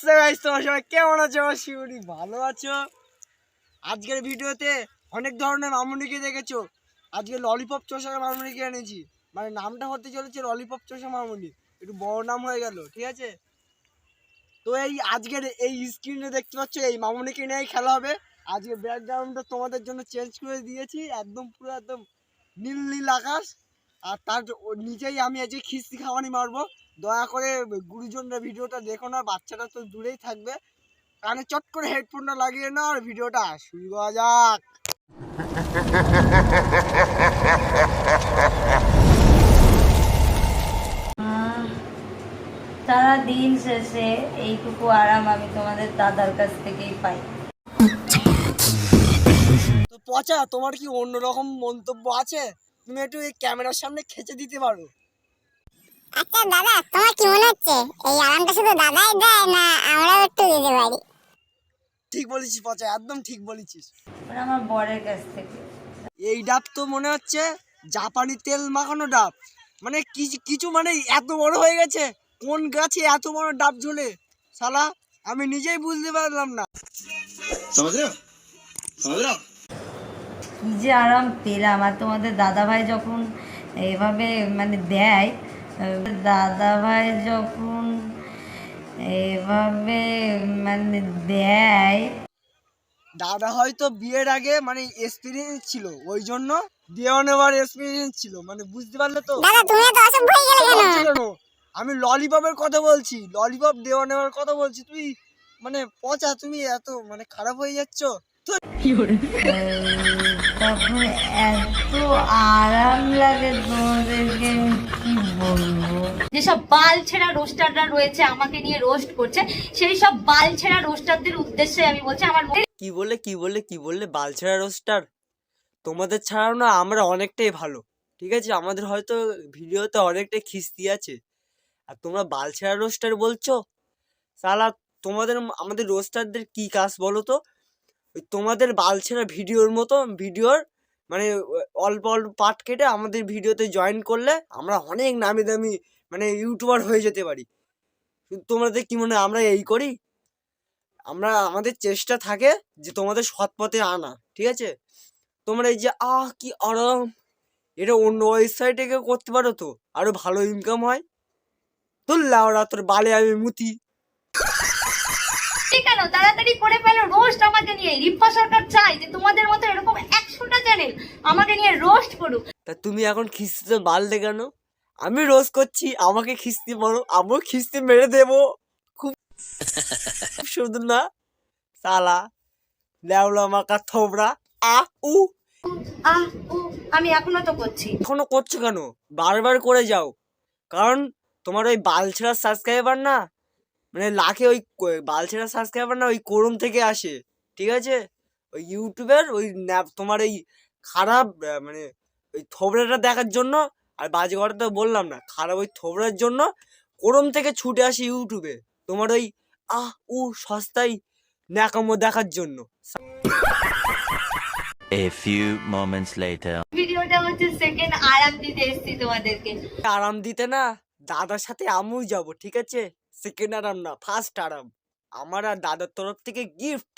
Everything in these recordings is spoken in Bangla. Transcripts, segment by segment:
নমস্তে গাইস, তোমরা সবাই কেমন আছো? আমার শিউরি ভালো আছো? আজকের ভিডিওতে অনেক ধরনের মামুনিকে দেখেছো। আজকে ললিপপ চোষা মামুনিকে এনেছি, মানে নামটা হতে চলেছে ললিপপ চোষা মামুনি, একটু বড় নাম হয়ে গেল, ঠিক আছে? তো এই আজকের এই স্ক্রিনে দেখতে পাচ্ছ এই মামুনিকে নিয়েই খেলা হবে। আজকে ব্যাকগ্রাউন্ডটা তোমাদের জন্য চেঞ্জ করে দিয়েছি, একদম পুরো একদম নীল নীল আকাশ। আর তার নিচেই আমি আজকে খিস্তি খাওয়ানি মারবো। দয়া করে গুরুজনরা ভিডিওটা দেখো না, বাচ্চাটা তো দূরেই থাকবে। কানে চট করে হেডফোনটা লাগিয়ে নাও আর ভিডিওটা শুরু করা যাক। সারা দিন শেষে এইটুকু আরাম আমি তোমাদের দাদার কাছ থেকেই পাই। তো পচা, তোমার কি অন্যরকম মন্তব্য আছে? তুমি একটু এই ক্যামেরার সামনে খেচে দিতে পারো। আচ্ছা দাদা, তোমার কি মনে হচ্ছে এই আরামটা শুধু দাদাই দেয়, না আমরাও একটু দিতে পারি? ঠিক বলেছিস পচা, একদম ঠিক বলেছিস। মানে আমার বরের কাছ থেকে। এই ডাব তো মনে হচ্ছে জাপানি তেল মাখানো ডাব, মানে কিছু মানে এত বড় হয়ে গেছে। কোন গাছে এত বড় ডাব ঝোলে শালা, আমি নিজেই বুঝতে পারলাম না। কি যে আরাম পেলাম। আর তোমাদের দাদাভাই যখন এভাবে মানে দেয়, দাদাভাই যখন এভাবে মানে দেয়, দাদা হয়তো বিয়ের আগে মানে এক্সপিরিয়েন্স ছিল, ওই জন্য দেওয়া নেওয়ার এক্সপিরিয়েন্স ছিল, মানে বুঝতে পারলে তো? দাদা তুমি তো অসভ্য হয়ে গেলে কেন? ভাবছো কেন? আমি ললিপপের কথা বলছি, ললিপপ দেওয়া নেওয়ার কথা বলছি। তুই মানে পচা, তুমি এত মানে খারাপ হয়ে যাচ্ছ। তখন এত আরাম লাগে তোমাদেরকে আমি কি বলবো। যেসব বাল ছেঁড়া রোস্টাররা রয়েছে আমাকে নিয়ে রোস্ট করছে, সেই সব বাল ছেঁড়া রোস্টারদের উদ্দেশ্যে আমি বলছি আমার কি বললে বালছেড়া রোস্টার? তোমাদের ছাড়াও না আমরা অনেকটাই ভালো, ঠিক আছে? আমাদের হয়তো ভিডিওতে অনেকটাই খিস্তি আছে, আর তোমরা বালছেড়া রোস্টার বলছো। সালা, তোমাদের আমাদের রোস্টারদের কি কাজ বলো তো? ওই তোমাদের বালছেড়া ভিডিওর মতো ভিডিওর মানে অল্প অল্প পার্ট কেটে আমাদের ভিডিওতে জয়েন করলে আমরা অনেক নামি দামি মানে ইউটিউবার হয়ে যেতে পারি। কিন্তু তোমাদের কি মনে হয় আমরা এই করি? আমরা আমাদের চেষ্টা থাকে যে তোমাদের সৎ পথে আনা, ঠিক আছে? তোমরা এই যে কি আরাম, এটা অন্য ওয়েবসাইটে কেউ করতে পারো তো আরো ভালো ইনকাম হয়। তোর লাউরা, তোর বালে আমি মুতি। কেন তাড়াতাড়ি করে ফেলো রোস্ট আমাকে নিয়ে। রিম্পা সরকার চাই যে তোমাদের মতো এরকম 100টা চ্যানেল আমাকে নিয়ে রোস্ট করুক। তা তুমি এখন খিস্তিতে বাড়লে কেন? আমি রোজ করছি, আমাকে খিস্তি মারো, আমিও খিস্তি মেরে দেবো। খুব শুধু না সালা, লেওলা মাকা থোবরা। উ আহ উ আমি এখনো তো করছি। এখনো করছো কেন? বারবার করে যাও, কারণ তোমার ওই বালছেড়া সাবস্ক্রাইবার না, মানে লাখে ওই বালছেড়া সাবস্ক্রাইবার না ওই কোরম থেকে আসে, ঠিক আছে? ওই ইউটিউবের ওই তোমার এই খারাপ মানে ওই থোবড়াটা দেখার জন্য, আর বাজে কথা তো বললাম না, খারাপ ওই থোবড়ার জন্য কোরম থেকে ছুটে আসে ইউটিউবে তোমার ওই সস্তায় ন্যাকামো দেখার জন্য। A few moments later. ভিডিওটা হচ্ছে সেকেন্ড আরাম দিতে এসেছি তোমাদেরকে। আরাম দিতে না, দাদার সাথে আমিও যাব, ঠিক আছে? সেকেন্ড আরাম না, ফার্স্ট আরাম আমার আর দাদার তরফ থেকে গিফট।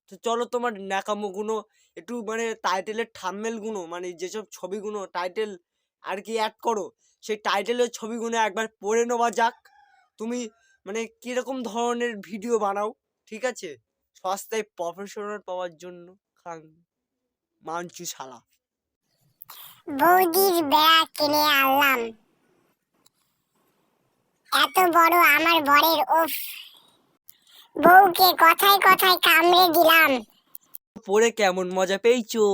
তো চলো তোমার ন্যাকামোগুলো একটু মানে টাইটেলের থাম্বনেলগুলো, মানে যেসব ছবিগুলো টাইটেল আর কি অ্যাড করো, সেই টাইটেলের ছবিগুলো একবার পড়ে নেওয়া যাক। তুমি মানে কিরকম ধরনের ভিডিও বানাও, ঠিক আছে? সস্তায় প্রফেশনাল পাওয়ার জন্য খান মানচু শালা। বৌদির বেড়া কিনে আনলাম, এত বড় আমার বরের উফ, বউকে কথায় কথায় কামড়ে দিলাম। পরে কেমন মজা পেয়েছো?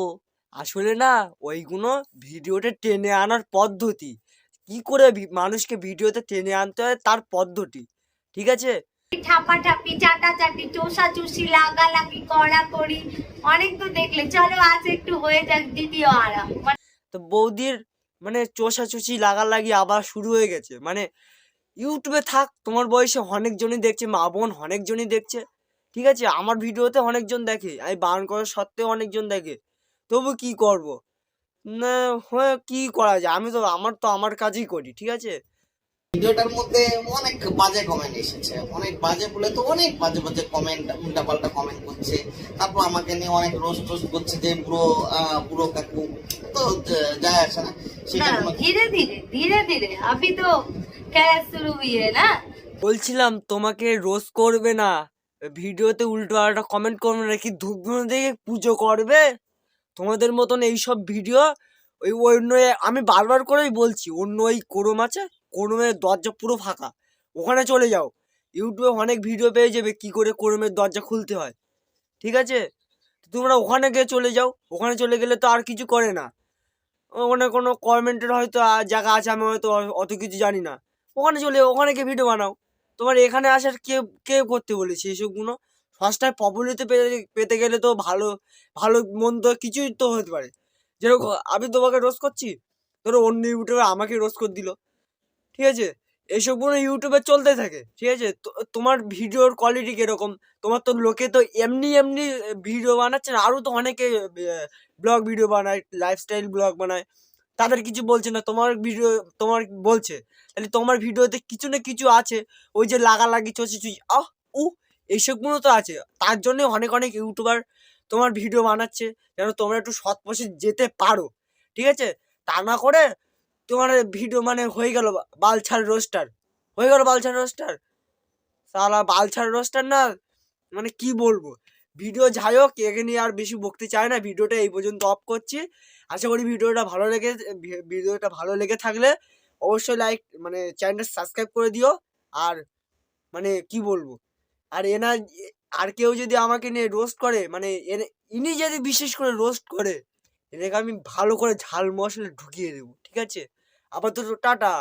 আসলে না ওইগুলো ভিডিওতে টেনে আনার পদ্ধতি, কি করে মানুষকে ভিডিওতে টেনে আনতে হয় তার পদ্ধতি, ঠিক আছে? ঠাপাঠাপি চাটাচাটি চোষা চুষি লাগালাগি কড়াকড়ি অনেক তো দেখলে। চলো আজ একটু হয়ে যাক দ্বিতীয় আরাম। তো বৌদির মানে চোষাচুষি লাগালাগি আবার শুরু হয়ে গেছে। মানে ইউটিউবে থাক, তোমার বয়সে অনেকজনই দেখছে, মা বোন অনেকজনই দেখছে, ঠিক আছে? আমার ভিডিওতে অনেকজন দেখে, আমি বারণ করার সত্ত্বেও অনেকজন দেখে, তবু কি করব না? হ্যাঁ, কি করা যায়? আমি তো আমার কাজই করি, ঠিক আছে? ভিডিওটার মধ্যে অনেক বাজে কমেন্ট এসেছে, অনেক বাজে বলে তো অনেক বাজে বাজে কমেন্ট, উল্টাপাল্টা কমেন্ট করছে। তারপর আমাকে নিয়ে অনেক রোস্ট করছে যে বুড়ো কাকু। তো যায় আসে না সেটা না, কোনো धीरे धीरे धीरे धीरे अभी तो क्या शुरू हुई है ना। বলছিলাম তোমাকে রোজ করবে না, ভিডিওতে উল্টো পাল্টা কমেন্ট করবে না, কি ধূপ ধুনো দিয়ে পুজো করবে? তোমাদের মতন এইসব ভিডিও ওই অন্য আমি বারবার করেই বলছি, অন্য ওই কোরম আছে, কোরমের দরজা পুরো ফাঁকা, ওখানে চলে যাও। ইউটিউবে অনেক ভিডিও পেয়ে যাবে কি করে কোরমের দরজা খুলতে হয়, ঠিক আছে? তোমরা ওখানে গিয়ে চলে যাও, ওখানে চলে গেলে তো আর কিছু করে না। ওখানে কোনো কমেন্টের হয়তো জায়গা আছে, আমি হয়তো অত কিছু জানি না। ওখানে চলে যাও, ওখানে গিয়ে ভিডিও বানাও। তোমার এখানে আসার কে কে করতে বলেছে এইসবগুলো? ফার্স্ট টাইম পপুলারিটি পেতে গেলে তো ভালো ভালো মন্দ কিছুই তো হতে পারে। যেরকম আমি তোমাকে রোজ করছি, ধরো অন্য ইউটিউবে আমাকে রোজ করে দিল, ঠিক আছে? এইসবগুলো ইউটিউবে চলতে থাকে, ঠিক আছে? তোমার ভিডিওর কোয়ালিটি কিরকম? তোমার তো লোকে তো এমনি এমনি ভিডিও বানাচ্ছে না, আরও তো অনেকে ব্লগ ভিডিও বানায়, লাইফস্টাইল ব্লগ বানায়, তাদের কিছু বলছে না, তোমার ভিডিও তোমার বলছে। তাহলে তোমার ভিডিওতে কিছু না কিছু আছে, ওই যে লাগালাগি চলছে উ এইসবগুলো তো আছে। তার জন্য অনেক অনেক ইউটিউবার তোমার ভিডিও বানাচ্ছে, যেন তোমরা একটু সৎ পথে যেতে পারো, ঠিক আছে? তা না করে তোমার ভিডিও মানে হয়ে গেল বালছাল রোস্টার, হয়ে গেল বালছাল রোস্টার। সালা বালছাল রোস্টার না, মানে কি বলবো। ভিডিও যাই হোক, একে নিয়ে আর বেশি বকতে চাই না, ভিডিওটা এই পর্যন্ত অফ করছি। আশা করি ভিডিওটা ভালো লেগে থাকলে অবশ্যই লাইক মানে চ্যানেলটা সাবস্ক্রাইব করে দিও। আর মানে কি বলবো, আর আর কেউ যদি আমাকে নিয়ে রোস্ট করে, মানে ইনি যদি বিশেষ করে রোস্ট করে, এটাকে আমি ভালো করে ঝাল মশলা ঢুকিয়ে দেবো, ঠিক আছে? আপাতত টাটা।